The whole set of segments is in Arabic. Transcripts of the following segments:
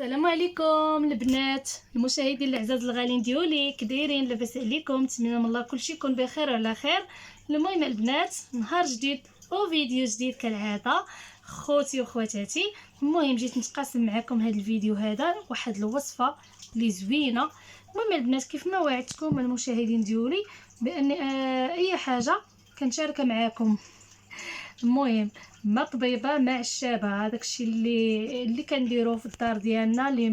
السلام عليكم البنات المشاهدين الاعزاز الغاليين ديولي، كدايرين؟ لاباس عليكم؟ نتمنى من الله كلشي يكون بخير وعلى خير. المهم البنات، نهار جديد وفيديو جديد كالعاده خوتي وخواتاتي. المهم جيت نتقاسم معكم هذا الفيديو، هذا واحد الوصفه اللي زوينه. المهم البنات، كيف ما وعدتكم المشاهدين ديولي بان اي حاجه كنشاركها معكم. المهم ما طبيبه ما عشابه، هذاك الشيء اللي كنديروه في الدار ديالنا، اللي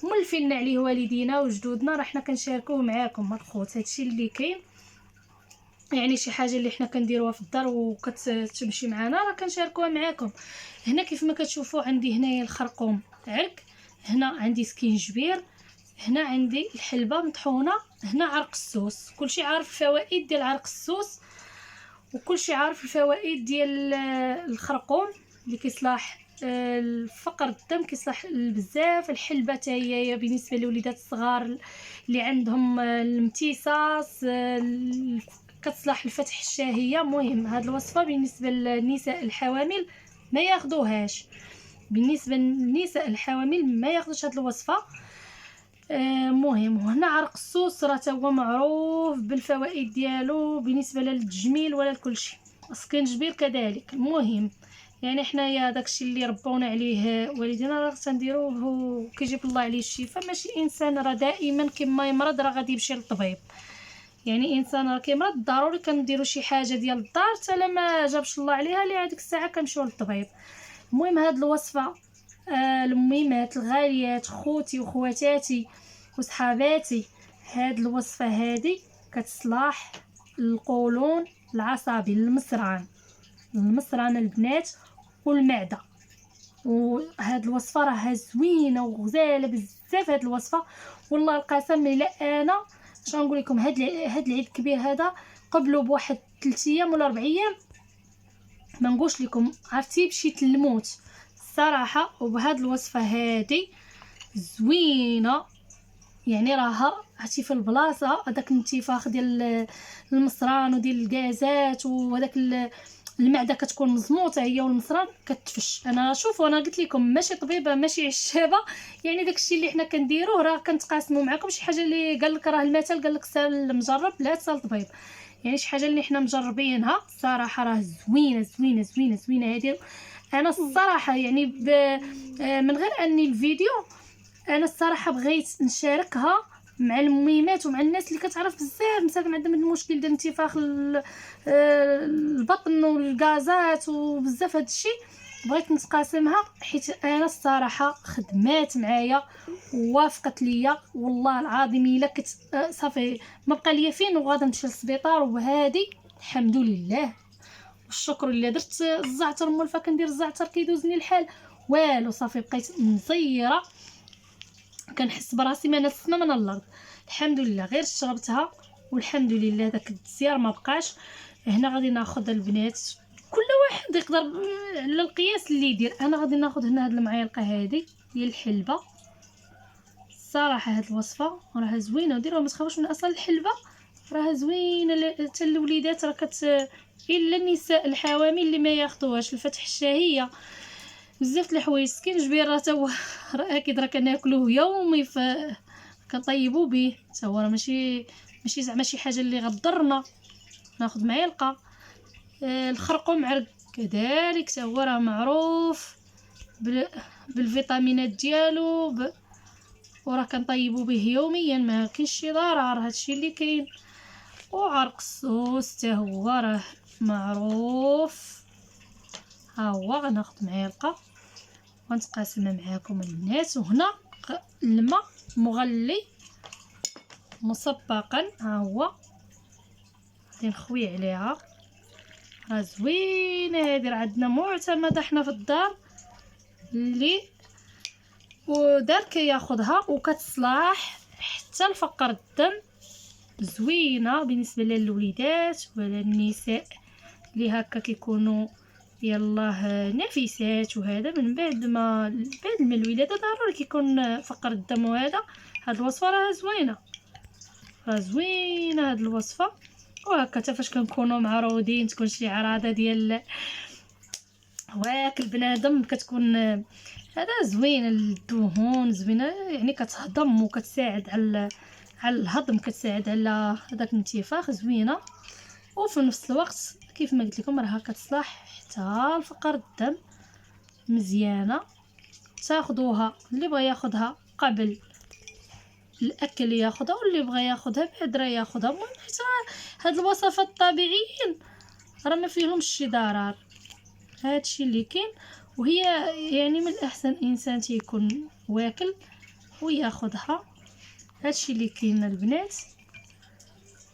مولفين عليه والدينا وجدودنا، راه حنا كنشاركوه معاكم الخوت. هادشي اللي كاين، يعني شي حاجه اللي حنا كنديروها في الدار وكتمشي معنا راه كنشاركوها معاكم. هنا كيف ما كتشوفوا عندي هنايا الخرقوم عرق، هنا عندي سكينجبير، هنا عندي الحلبه مطحونه، هنا عرق السوس. كلشي عارف الفوائد ديال عرق السوس، وكلشي عارف الفوائد ديال الخرقوم اللي كيصلح الفقر الدم، كيصلح بزاف. الحلبه حتى هي بالنسبه للوليدات الصغار اللي عندهم الامتصاص، كتصلح الفتح الشهيه. مهم هاد الوصفه بالنسبه للنساء الحوامل ما ياخذوهاش، بالنسبه للنساء الحوامل ما ياخذوش هاد الوصفه. مهم. وهنا عرق السوس راه هو معروف بالفوائد ديالو بالنسبه للتجميل ولا لكل شيء. السكنجبير كذلك. المهم يعني حنايا داكشي اللي ربونا عليه والدينا راه تنديروه وكيجيب الله عليه الشفاء. ماشي انسان راه دائما كما يمرض راه غادي يمشي للطبيب، يعني انسان راه كيمرض ضروري كنديروا شي حاجه ديال الدار حتى لما جابش الله عليها اللي هذيك الساعه كنمشيو للطبيب. المهم هاد الوصفه المهمات الغاليات خوتي وخواتاتي وصحاباتي، هاد الوصفه هذه كتصلح القولون العصبي، المصران البنات والمعده. وهاد الوصفه راها زوينه وغزاله بزاف. هاد الوصفه والله القسم الا انا اش غنقول لكم، هاد العيد الكبير هذا قبله بواحد 3 ايام ولا 4 ايام ما نقولش لكم، عرفتي مشيت للموت الصراحه. وبهاد الوصفه هذه زوينه، يعني راها عرفتي في البلاصه هذاك الانتفاخ ديال المصران وديال الغازات، وهذاك المعده كتكون مزموطه هي والمصران كتفش. انا شوفوا انا قلت لكم ماشي طبيبه ماشي عشابه، يعني داكشي اللي حنا كنديروه راه كنتقاسموا معكم. شي حاجه اللي قال لك راه المثل قال لك سال مجرب لا تسال طبيب، يعني شي حاجه اللي حنا مجربينها الصراحه راه زوينه زوينه زوينه زوينه. هذه انا الصراحه يعني من غير اني الفيديو، انا الصراحه بغيت نشاركها مع المهمات ومع الناس اللي كتعرف بزاف مساكن عندهم المشكل ديال انتفاخ البطن والغازات وبزاف هذا الشيء. بغيت نتقاسمها حيت انا الصراحه خدمات معايا ووافقت ليا والله العظيم. الا صافي ما بقى ليا فين وغادا نمشي للسبيطار، وهذه الحمد لله والشكر لله. درت الزعتر مولفه كندير الزعتر كيدوزني الحال والو، صافي بقيت مزيره كنحس براسي ما نسمه من الارض. الحمد لله غير شربتها والحمد لله داك الدسيار ما بقاش. هنا غادي ناخذ البنات كل واحد يقدر على القياس اللي يدير. انا غادي ناخذ هنا هاد المعالقه هذه ديال الحلبه. الصراحه هاد الوصفه راها زوينه، وديروها ما تخافوش من اصل الحلبه راها زوينه حتى الوليدات راه الا النساء الحوامل اللي ما ياخذوهاش الفتح الشهيه بزاف د الحوايج. سكينجبير راه تا هو راه اكيد راه كناكلوه يومي كنطيبوا به تا هو، راه ماشي زعما شي حاجه اللي غضرنا. ناخذ معلقه. الخرقوم عرق كذلك تا هو راه معروف بالفيتامينات ديالو وراه كنطيبوا به يوميا، ما كاينش شي ضرر، هادشي اللي كاين. وعرق السوس تا هو راه معروف. ها هو غناخذ معلقه ونتقاسمها معاكم البنات. وهنا الماء مغلي مسبقا، ها هو غادي نخوي عليها. راه زوينه هذه، راه عندنا معتمده حنا في الدار اللي ودار كياخذها وكتصلح حتى لفقر الدم. زوينه بالنسبه للوليدات ولا النساء اللي هكا كيكونوا يلاه نفيسات، وهذا من بعد ما الولاده ضروري كيكون فقر الدم. وهذا هاد الوصفه راه زوينه، هاد الوصفه. وهكا حتى فاش كنكونوا معروضين تكون شي عراضه ديال هواك البنادم كتكون هذا زوين الدهون، زوينه يعني كتهضم وكتساعد على الهضم، كتساعد على هذاك الانتفاخ، زوينه. وفي نفس الوقت كيف ما قلت لكم راها كتصلح حتى لفقر الدم، مزيانه. تاخذوها اللي بغى ياخذها قبل الاكل ياخذها، واللي بغى ياخذها بعد راه ياخذها. المهم حتى هاد الوصفات الطبيعيين راه ما فيهمش شي ضرر، هادشي اللي كاين. وهي يعني من الاحسن الانسان تيكون واكل وياخذها. هادشي اللي كاين البنات.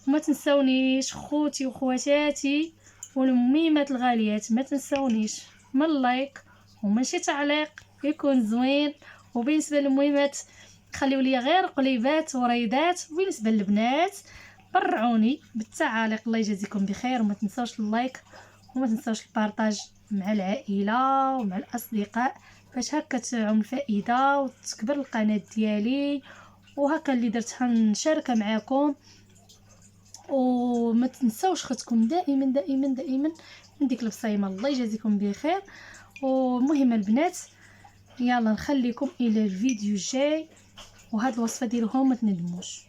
وما تنساونيش خوتي وخواتاتي والميمات الغاليات، ما تنساونيش من لايك ومن شي تعليق يكون زوين. وبالنسبه للميمات خليو لي غير قليبات وريدات، وبالنسبه للبنات برعوني بالتعاليق. الله يجازيكم بخير. وما تنساوش اللايك وما تنساوش البارطاج مع العائله ومع الاصدقاء باش هكا تعم الفائده وتكبر القناه ديالي، وهكا اللي درتها نشاركها معكم. وما تنساوش خدكم دائما دائما دائما من ديك البصيمه. الله يجازيكم بخير. ومهم البنات يلا نخليكم الى الفيديو الجاي، وهاد الوصفه ديروها ما تندموش.